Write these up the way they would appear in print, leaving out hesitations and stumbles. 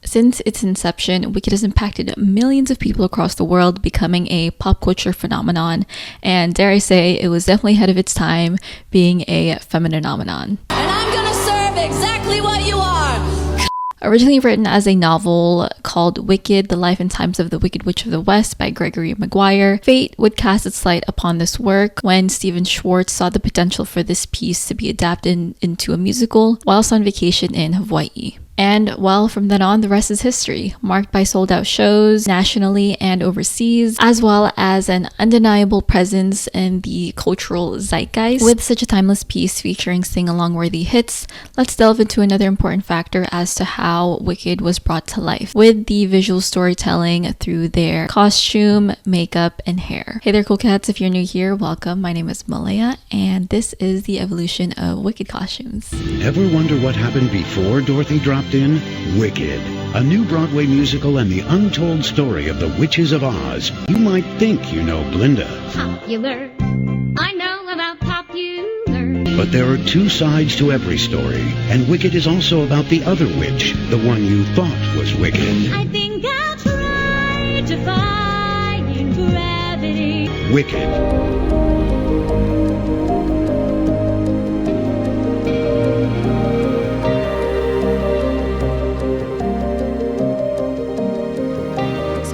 Since its inception, Wicked has impacted millions of people across the world, becoming a pop culture phenomenon, and dare I say, it was definitely ahead of its time, being a feminine phenomenon. And I'm gonna serve exactly what you are. Originally written as a novel called Wicked, The Life and Times of the Wicked Witch of the West by Gregory Maguire, fate would cast its light upon this work when Stephen Schwartz saw the potential for this piece to be adapted into a musical whilst on vacation in Hawaii. And well, from then on, the rest is history, marked by sold-out shows nationally and overseas, as well as an undeniable presence in the cultural zeitgeist. With such a timeless piece featuring sing-along worthy hits, let's delve into another important factor as to how Wicked was brought to life, with the visual storytelling through their costume, makeup, and hair. Hey there, cool cats. If you're new here, welcome. My name is Malaya, and this is the evolution of Wicked costumes. Ever wonder what happened before Dorothy dropped in? Wicked, a new Broadway musical and the untold story of the Witches of Oz. You might think you know Glinda. Popular. I know about popular. But there are two sides to every story, and Wicked is also about the other witch, the one you thought was wicked. I think I'll try defying gravity. Wicked.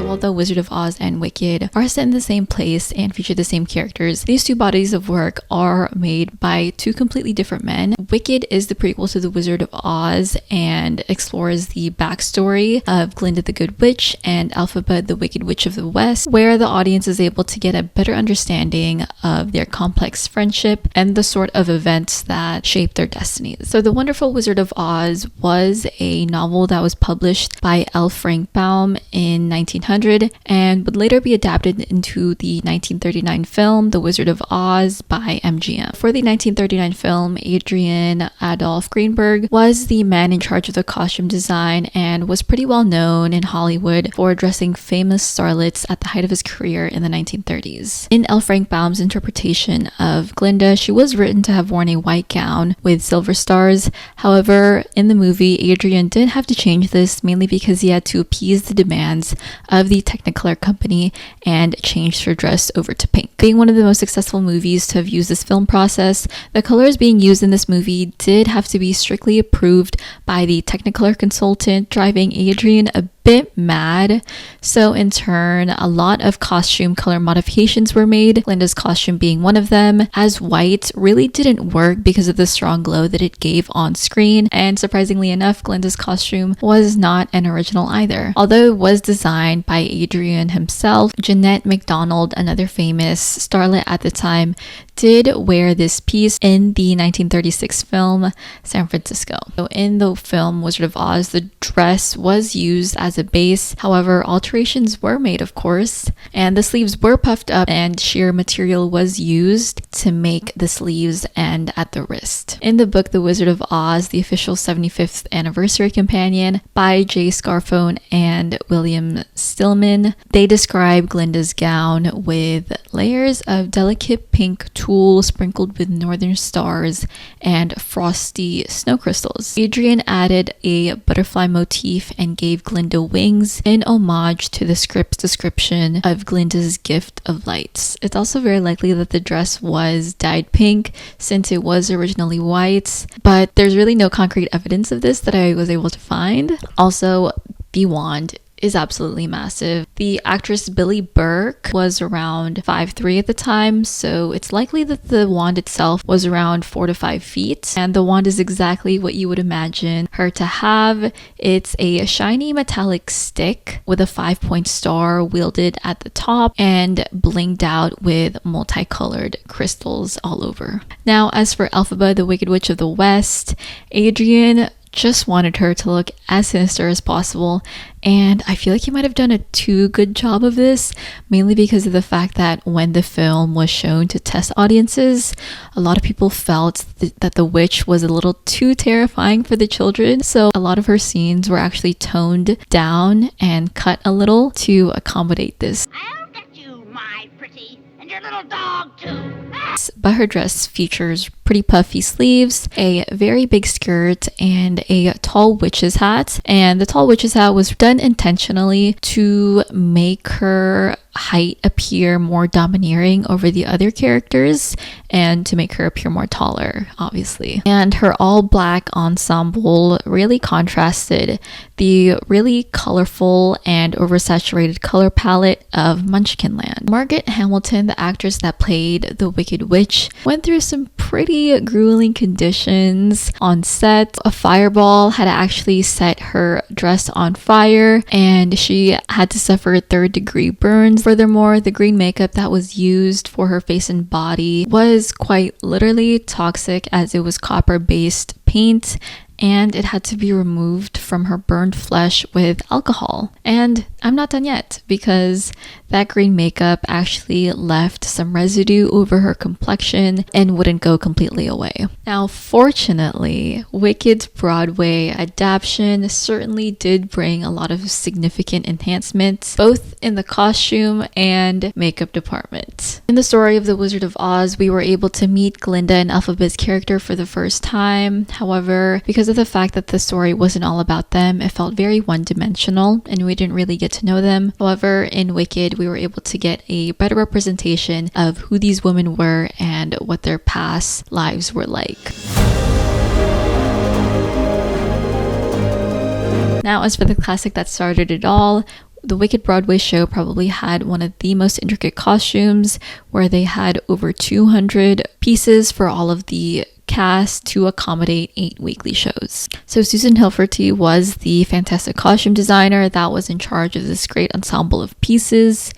Although Wizard of Oz and Wicked are set in the same place and feature the same characters, these two bodies of work are made by two completely different men. Wicked is the prequel to The Wizard of Oz and explores the backstory of Glinda the Good Witch and Elphaba the Wicked Witch of the West, where the audience is able to get a better understanding of their complex friendship and the sort of events that shape their destinies. So The Wonderful Wizard of Oz was a novel that was published by L. Frank Baum in 1900 and would later be adapted into the 1939 film The Wizard of Oz by MGM. For the 1939 film, Adrian Adolph Greenberg was the man in charge of the costume design and was pretty well known in Hollywood for dressing famous starlets at the height of his career in the 1930s. In L. Frank Baum's interpretation of Glinda, she was written to have worn a white gown with silver stars. However, in the movie, Adrian did have to change this, mainly because he had to appease the demands of the Technicolor company and changed her dress over to pink. Being one of the most successful movies to have used this film process, the colors being used in this movie did have to be strictly approved by the Technicolor consultant, driving Adrian a bit mad. So in turn, a lot of costume color modifications were made, Glinda's costume being one of them, as white really didn't work because of the strong glow that it gave on screen, and surprisingly enough, Glinda's costume was not an original either. Although it was designed by Adrian himself, Jeanette MacDonald, another famous starlet at the time, did wear this piece in the 1936 film San Francisco. So in the film Wizard of Oz, the dress was used as a base. However, alterations were made, of course, and the sleeves were puffed up and sheer material was used to make the sleeves and at the wrist. In the book The Wizard of Oz, the official 75th anniversary companion by J. Scarfone and William Stillman, they describe Glinda's gown with layers of delicate pink tulle sprinkled with northern stars and frosty snow crystals. Adrian added a butterfly motif and gave Glinda wings in homage to the script's description of Glinda's gift of lights. It's also very likely that the dress was dyed pink since it was originally white, but there's really no concrete evidence of this that I was able to find. Also, the wand is absolutely massive. The actress Billie Burke was around 5'3" at the time, so it's likely that the wand itself was around 4 to 5 feet, and the wand is exactly what you would imagine her to have. It's a shiny metallic stick with a 5-point star wielded at the top and blinged out with multicolored crystals all over. Now, as for Elphaba, the Wicked Witch of the West, Adrian just wanted her to look as sinister as possible, and I feel like he might have done a too good job of this, mainly because of the fact that when the film was shown to test audiences, a lot of people felt that the witch was a little too terrifying for the children, so a lot of her scenes were actually toned down and cut a little to accommodate this. I'll get you, my pretty, and your little dog too. But her dress features pretty puffy sleeves, a very big skirt, and a tall witch's hat. And the tall witch's hat was done intentionally to make her height appear more domineering over the other characters and to make her appear more taller, obviously. And her all black ensemble really contrasted the really colorful and oversaturated color palette of Munchkinland. Margaret Hamilton, the actress that played the Wicked Witch, went through some pretty grueling conditions on set. A fireball had actually set her dress on fire and she had to suffer third-degree burns. Furthermore, the green makeup that was used for her face and body was quite literally toxic, as it was copper-based paint and it had to be removed from her burned flesh with alcohol. And I'm not done yet, because that green makeup actually left some residue over her complexion and wouldn't go completely away. Now, fortunately, Wicked's Broadway adaptation certainly did bring a lot of significant enhancements, both in the costume and makeup department. In the story of The Wizard of Oz, we were able to meet Glinda and Elphaba's character for the first time. However, because of the fact that the story wasn't all about them, it felt very one-dimensional and we didn't really get to know them. However, in Wicked, we were able to get a better representation of who these women were and what their past lives were like. Now, as for the classic that started it all, the Wicked Broadway show probably had one of the most intricate costumes, where they had over 200 pieces for all of the cast to accommodate 8 weekly shows. So Susan Hilferty was the fantastic costume designer that was in charge of this great ensemble of pieces,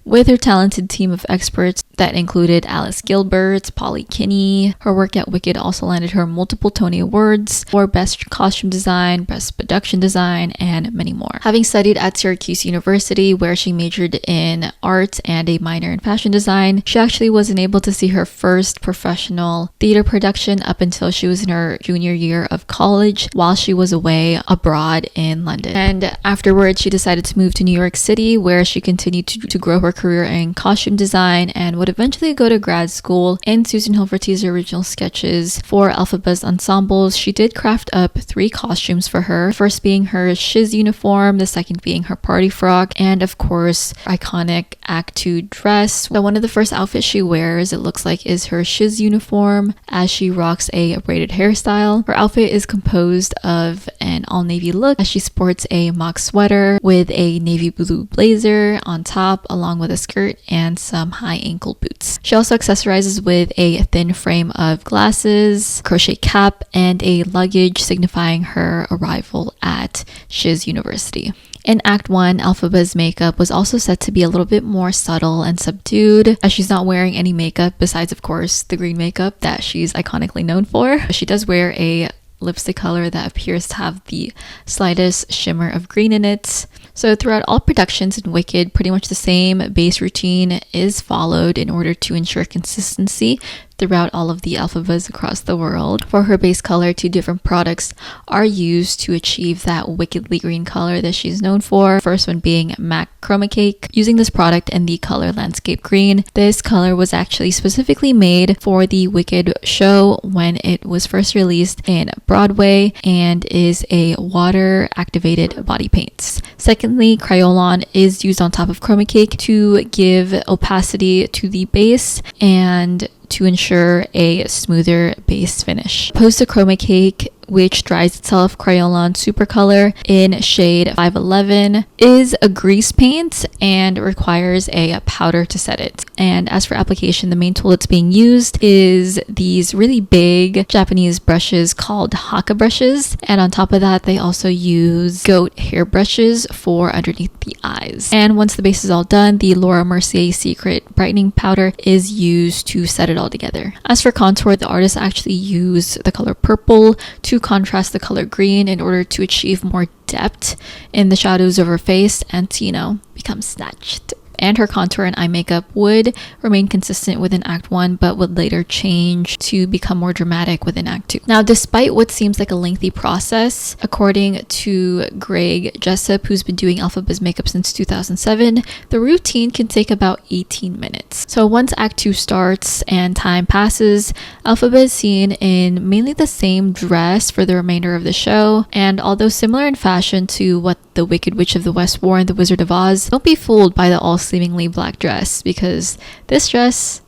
with her talented team of experts that included Alice Gilbert, Polly Kinney. Her work at Wicked also landed her multiple Tony Awards for Best Costume Design, Best Production Design, and many more. Having studied at Syracuse University, where she majored in art and a minor in fashion design, she actually wasn't able to see her first professional theater production up until she was in her junior year of college, while she was away abroad in London. And afterwards, she decided to move to New York City, where she continued to grow her career in costume design and would eventually go to grad school. In Susan Hilferty's original sketches for Elphaba's ensembles, she did craft up 3 costumes for her, the first being her shiz uniform, the second being her party frock, and of course, iconic Act 2 dress. So one of the first outfits she wears, it looks like, is her shiz uniform, as she rocks a braided hairstyle. Her outfit is composed of an all-navy look, as she sports a mock sweater with a navy blue blazer on top, along with a skirt and some high ankle boots. She also accessorizes with a thin frame of glasses, crochet cap, and a luggage signifying her arrival at Shiz University. In Act 1, Elphaba's makeup was also set to be a little bit more subtle and subdued, as she's not wearing any makeup besides, of course, the green makeup that she's iconically known for. She does wear a lipstick color that appears to have the slightest shimmer of green in it. So throughout all productions in Wicked, pretty much the same base routine is followed in order to ensure consistency throughout all of the Elphabas across the world. For her base color, 2 different products are used to achieve that wickedly green color that she's known for. First one being MAC Chroma Cake. Using this product in the color Landscape Green, this color was actually specifically made for the Wicked show when it was first released in Broadway, and is a water activated body paint. Secondly, Crayolan is used on top of Chroma Cake to give opacity to the base and to ensure a smoother base finish. Opposed to Chroma Cake, which dries itself, Crayolan Supercolor in shade 511 is a grease paint and requires a powder to set it. And as for application, the main tool that's being used is these really big Japanese brushes called haka brushes, and on top of that they also use goat hair brushes for underneath the eyes. And once the base is all done, the Laura Mercier Secret brightening powder is used to set it all together. As for contour, the artists actually use the color purple to contrast the color green in order to achieve more depth in the shadows of her face and to, become snatched. and her contour and eye makeup would remain consistent within Act 1, but would later change to become more dramatic within Act 2. Now, despite what seems like a lengthy process, according to Greg Jessup, who's been doing Elphaba's makeup since 2007, the routine can take about 18 minutes. So once Act 2 starts and time passes, Elphaba is seen in mainly the same dress for the remainder of the show, and although similar in fashion to what the Wicked Witch of the West wore in The Wizard of Oz, don't be fooled by the all-seemingly black dress, because this dress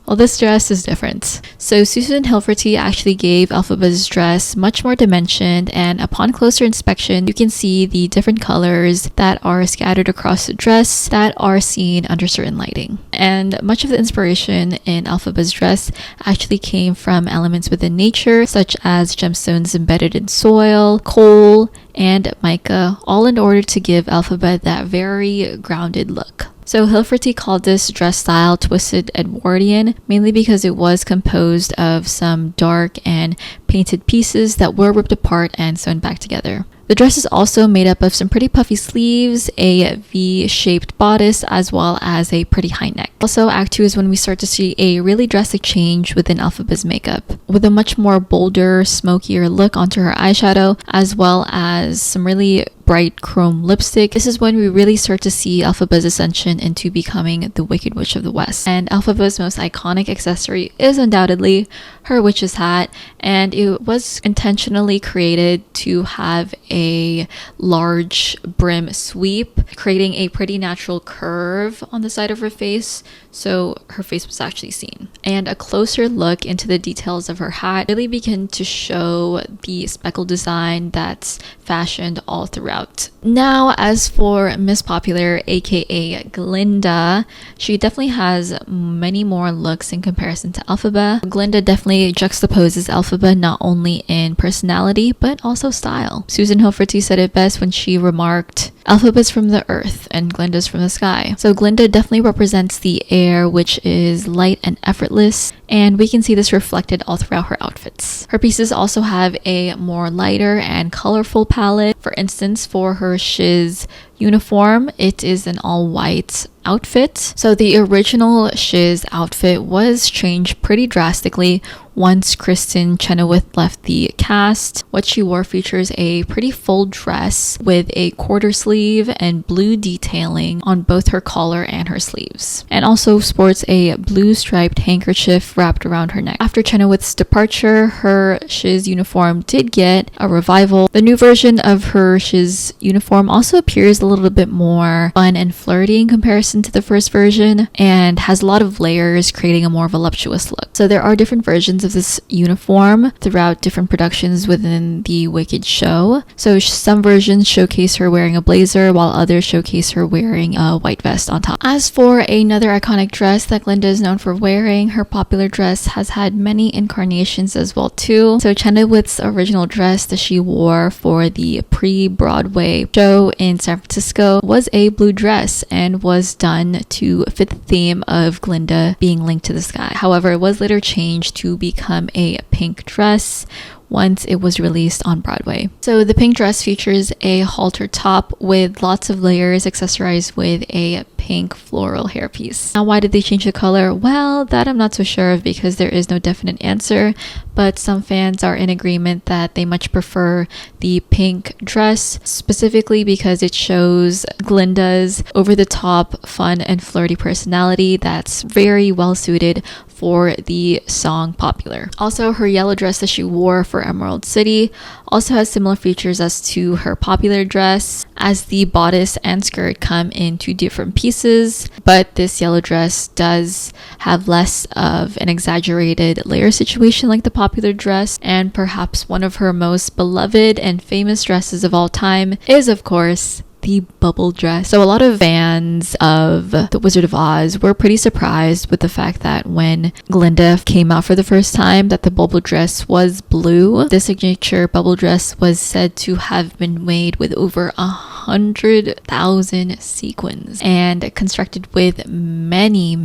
is different. So Susan Hilferty actually gave Elphaba's dress much more dimension, and upon closer inspection, you can see the different colors that are scattered across the dress that are seen under certain lighting. And much of the inspiration in Elphaba's dress actually came from elements within nature, such as gemstones embedded in soil, coal, and mica, all in order to give Elphaba that very grounded look. So Hilferty called this dress style Twisted Edwardian, mainly because it was composed of some dark and painted pieces that were ripped apart and sewn back together. The dress is also made up of some pretty puffy sleeves, a V-shaped bodice, as well as a pretty high neck. Also, Act 2 is when we start to see a really drastic change within Elphaba's makeup, with a much more bolder, smokier look onto her eyeshadow, as well as some really bright chrome lipstick. This is when we really start to see Elphaba's ascension into becoming the Wicked Witch of the West. And Elphaba's most iconic accessory is undoubtedly her witch's hat, and it was intentionally created to have a large brim sweep, creating a pretty natural curve on the side of her face, so her face was actually seen. And a closer look into the details of her hat really began to show the speckle design that's fashioned all throughout. Now, as for Miss Popular, aka Glinda, she definitely has many more looks in comparison to Elphaba. Glinda definitely juxtaposes Elphaba not only in personality but also style. Susan Hilferty said it best when she remarked, "Elphaba's from the earth and Glinda's from the sky." So Glinda definitely represents the air, which is light and effortless, and we can see this reflected all throughout her outfits. Her pieces also have a more lighter and colorful palette. For instance, for her Shiz uniform, it is an all-white outfit. So the original Shiz outfit was changed pretty drastically once Kristen Chenoweth left the cast. What she wore features a pretty full dress with a quarter sleeve and blue detailing on both her collar and her sleeves, and also sports a blue striped handkerchief wrapped around her neck. After Chenoweth's departure, her Shiz uniform did get a revival. The new version of her Shiz uniform also appears a little bit more fun and flirty in comparison to the first version, and has a lot of layers, creating a more voluptuous look. So there are different versions of this uniform throughout different productions within the Wicked show. So some versions showcase her wearing a blazer, while others showcase her wearing a white vest on top. As for another iconic dress that Glinda is known for wearing, her popular dress has had many incarnations as well too. So Chenoweth's original dress that she wore for the pre-Broadway show in San Francisco was a blue dress and was done to fit the theme of Glinda being linked to the sky. However, it was later changed to become a pink dress once it was released on Broadway. So the pink dress features a halter top with lots of layers accessorized with a pink floral hairpiece. Now, why did they change the color? Well, that I'm not so sure of, because there is no definite answer, but some fans are in agreement that they much prefer the pink dress, specifically because it shows Glinda's over-the-top, fun and flirty personality that's very well suited for the song Popular. Also, her yellow dress that she wore for Emerald City also has similar features as to her Popular dress, as the bodice and skirt come in two different pieces, but this yellow dress does have less of an exaggerated layer situation like the Popular dress, and perhaps one of her most beloved and famous dresses of all time is, of course, the bubble dress. So a lot of fans of The Wizard of Oz were pretty surprised with the fact that when Glinda came out for the first time, that the bubble dress was blue. The signature bubble dress was said to have been made with over 100 100,000 sequins and constructed with many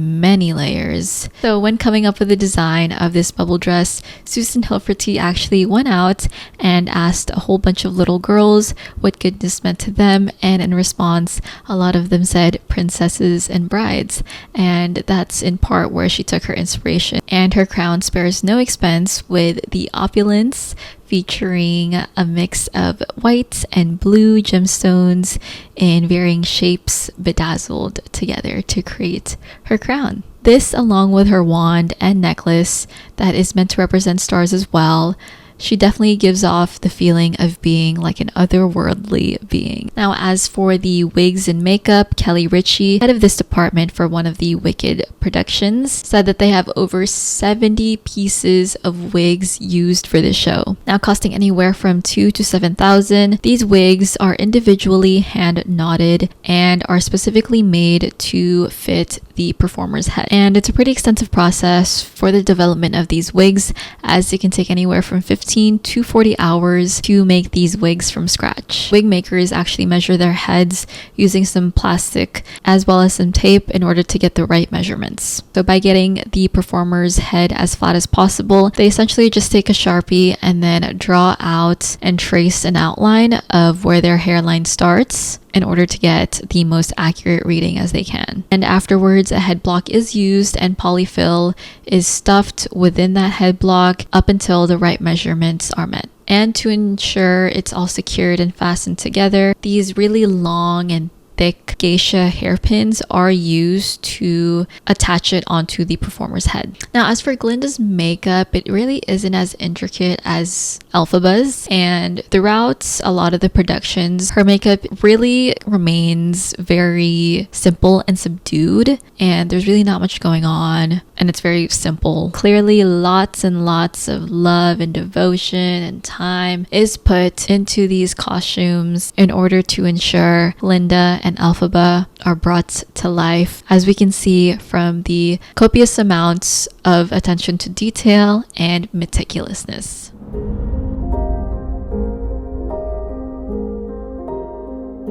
layers. So when coming up with the design of this bubble dress, Susan Hilferty actually went out and asked a whole bunch of little girls what goodness meant to them, and in response a lot of them said princesses and brides, and that's in part where she took her inspiration. And her crown spares no expense, with the opulence featuring a mix of white and blue gemstones in varying shapes bedazzled together to create her crown. This, along with her wand and necklace that is meant to represent stars as well, she definitely gives off the feeling of being like an otherworldly being. Now, as for the wigs and makeup, Kelly Ritchie, head of this department for one of the Wicked productions, said that they have over 70 pieces of wigs used for this show. Now, costing anywhere from $2,000 to $7,000, these wigs are individually hand knotted and are specifically made to fit the performer's head. And it's a pretty extensive process for the development of these wigs, as it can take anywhere from 15 to 40 hours to make these wigs from scratch. Wig makers actually measure their heads using some plastic as well as some tape in order to get the right measurements. So by getting the performer's head as flat as possible, they essentially just take a Sharpie and then draw out and trace an outline of where their hairline starts in order to get the most accurate reading as they can. And afterwards, a head block is used and polyfill is stuffed within that head block up until the right measurements are met. And to ensure it's all secured and fastened together, these really long and thick geisha hairpins are used to attach it onto the performer's head. Now, as for Glinda's makeup, it really isn't as intricate as Elphaba's, and throughout a lot of the productions, her makeup really remains very simple and subdued, and there's really not much going on, and it's very simple. Clearly, lots and lots of love and devotion and time is put into these costumes in order to ensure Glinda and Elphaba are brought to life, as we can see from the copious amounts of attention to detail and meticulousness.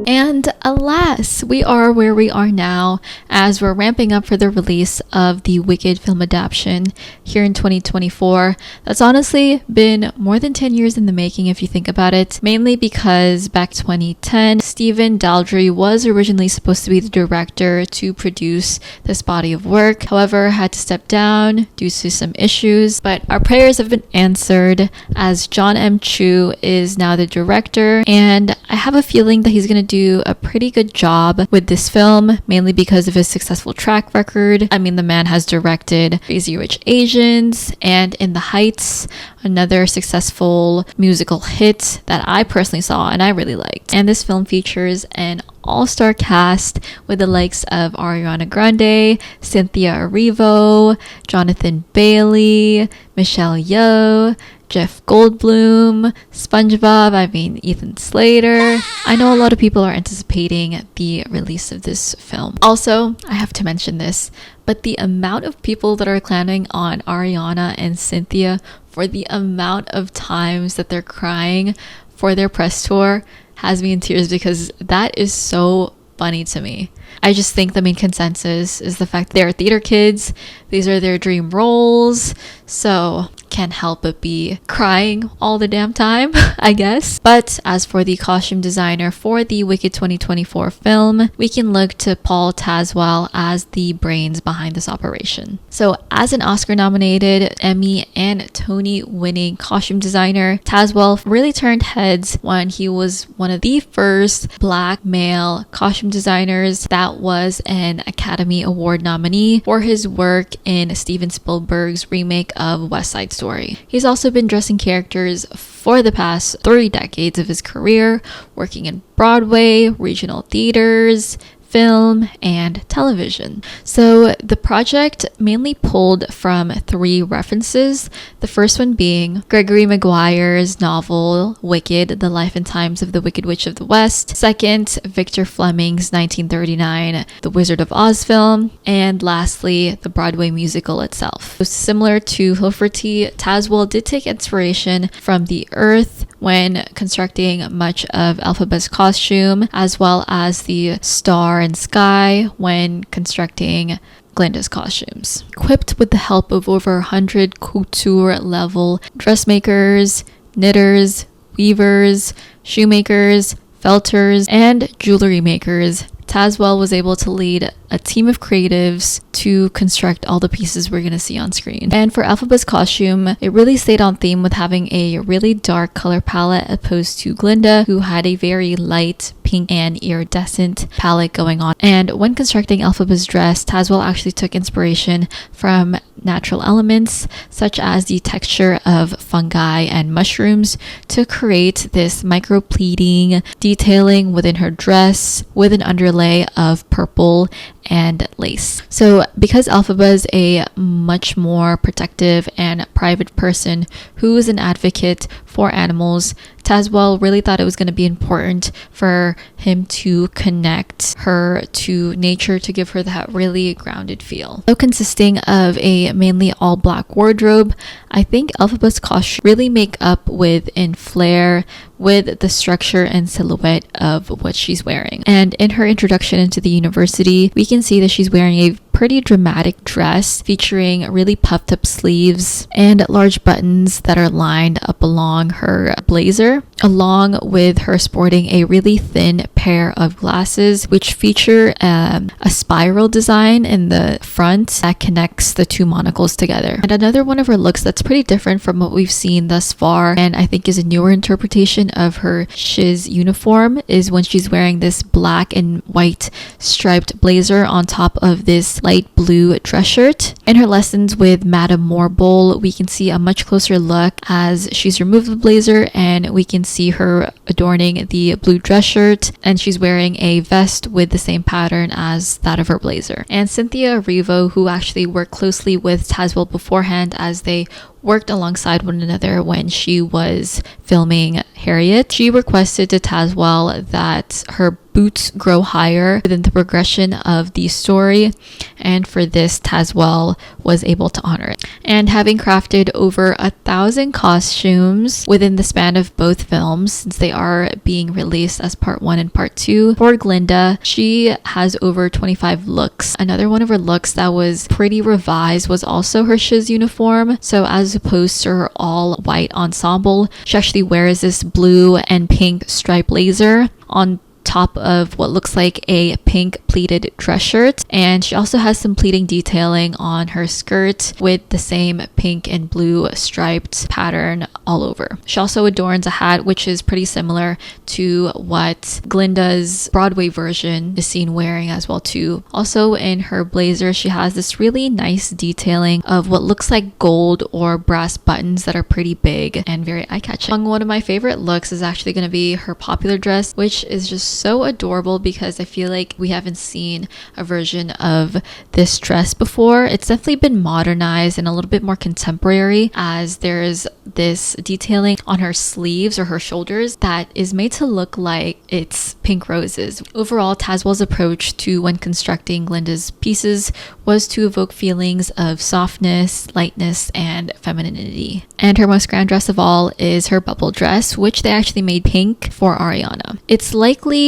And alas, we are where we are now, as we're ramping up for the release of the Wicked film adaptation here in 2024. That's honestly been more than 10 years in the making if you think about it, mainly because back 2010, Stephen Daldry was originally supposed to be the director to produce this body of work, however had to step down due to some issues, but our prayers have been answered as John M. Chu is now the director, and I have a feeling that he's going to do a pretty good job with this film, mainly because of his successful track record. I mean, the man has directed Crazy Rich Asians and In the Heights, another successful musical hit that I personally saw and I really liked. And this film features an all-star cast with the likes of Ariana Grande, Cynthia Erivo, Jonathan Bailey, Michelle Yeoh, Jeff Goldblum, SpongeBob, Ethan Slater. I know a lot of people are anticipating the release of this film. Also, I have to mention this, but the amount of people that are clowning on Ariana and Cynthia for the amount of times that they're crying for their press tour has me in tears, because that is so funny to me. I just think the main consensus is the fact they're theater kids. These are their dream roles, so can't help but be crying all the damn time, I guess. But as for the costume designer for the Wicked 2024 film, we can look to Paul Tazwell as the brains behind this operation. So as an Oscar-nominated, Emmy and Tony-winning costume designer, Tazwell really turned heads when he was one of the first Black male costume designers that was an Academy Award nominee for his work in Steven Spielberg's remake of West Side Story. He's also been dressing characters for the past 3 decades of his career, working in Broadway, regional theaters, film, and television. So the project mainly pulled from 3 references. The first one being Gregory Maguire's novel Wicked, The Life and Times of the Wicked Witch of the West. Second, Victor Fleming's 1939 The Wizard of Oz film. And lastly, the Broadway musical itself. So similar to Hilferty, Tazewell did take inspiration from the Earth when constructing much of Elphaba's costume, as well as the star and sky when constructing Glinda's costumes. Equipped with the help of over 100 couture level dressmakers, knitters, weavers, shoemakers, felters, and jewelry makers, Tazewell was able to lead a team of creatives to construct all the pieces we're going to see on screen. And for Elphaba's costume, it really stayed on theme with having a really dark color palette opposed to Glinda, who had a very light pink and iridescent palette going on. And when constructing Elphaba's dress, Tazewell actually took inspiration from natural elements such as the texture of fungi and mushrooms to create this micro pleating detailing within her dress with an underlay of purple and lace. So because Elphaba is a much more protective and private person who is an advocate for animals, Tazewell really thought it was going to be important for him to connect her to nature to give her that really grounded feel. So consisting of a mainly all black wardrobe, I think Elphaba's costume really make up in flair with the structure and silhouette of what she's wearing. And in her introduction into the university, we can see that she's wearing a pretty dramatic dress featuring really puffed up sleeves and large buttons that are lined up along her blazer, along with her sporting a really thin pair of glasses which feature a spiral design in the front that connects the 2 monocles together. And another one of her looks that's pretty different from what we've seen thus far, and I think is a newer interpretation of her shiz uniform, is when she's wearing this black and white striped blazer on top of this light blue dress shirt. In her lessons with Madame Morbowl, we can see a much closer look as she's removed the blazer and we can see her adorning the blue dress shirt, and she's wearing a vest with the same pattern as that of her blazer. And Cynthia Erivo, who actually worked closely with Tazewell beforehand as they worked alongside one another when she was filming Harriet, she requested to Tazewell that her boots grow higher within the progression of the story, and for this Tazewell was able to honor it. And having crafted over 1,000 costumes within the span of both films, since they are being released as part 1 and part 2, for Glinda, she has over 25 looks. Another one of her looks that was pretty revised was also her shiz uniform. So as opposed to her all white ensemble, she actually wears this blue and pink striped blazer on top of what looks like a pink pleated dress shirt, and she also has some pleating detailing on her skirt with the same pink and blue striped pattern all over. She also adorns a hat which is pretty similar to what Glinda's Broadway version is seen wearing as well too. Also in her blazer, she has this really nice detailing of what looks like gold or brass buttons that are pretty big and very eye-catching. One of my favorite looks is actually going to be her popular dress, which is just so adorable because I feel like we haven't seen a version of this dress before. It's definitely been modernized and a little bit more contemporary, as there's this detailing on her sleeves or her shoulders that is made to look like it's pink roses. Overall, Tazewell's approach to when constructing Glinda's pieces was to evoke feelings of softness, lightness, and femininity. And her most grand dress of all is her bubble dress, which they actually made pink for Ariana. It's likely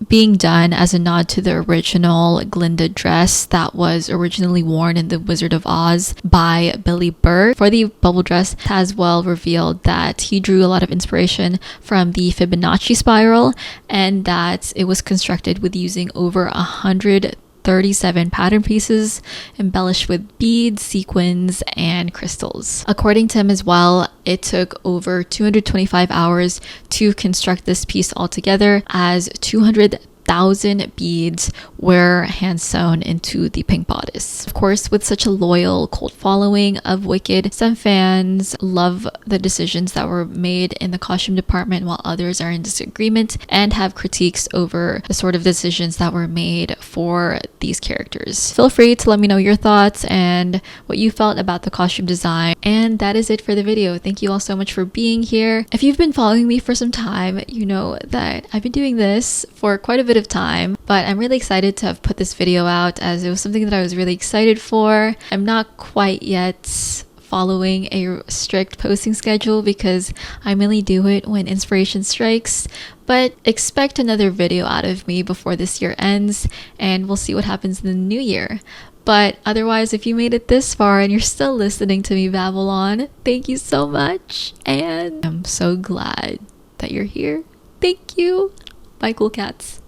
being done as a nod to the original Glinda dress that was originally worn in The Wizard of Oz by Billy Burke. For the bubble dress, Tazewell revealed that he drew a lot of inspiration from the Fibonacci spiral, and that it was constructed with using over 137 pattern pieces embellished with beads, sequins, and crystals. According to him as well, it took over 225 hours to construct this piece altogether, as 200 1,000 beads were hand sewn into the pink bodice. Of course, with such a loyal cult following of Wicked, some fans love the decisions that were made in the costume department, while others are in disagreement and have critiques over the sort of decisions that were made for these characters. Feel free to let me know your thoughts and what you felt about the costume design. And that is it for the video. Thank you all so much for being here. If you've been following me for some time, you know that I've been doing this for quite a bit of time, but I'm really excited to have put this video out as it was something that I was really excited for. I'm not quite yet following a strict posting schedule because I mainly do it when inspiration strikes, but expect another video out of me before this year ends, and we'll see what happens in the new year. But otherwise, if you made it this far and you're still listening to me babble on, thank you so much, and I'm so glad that you're here. Thank you. Bye, cool cats.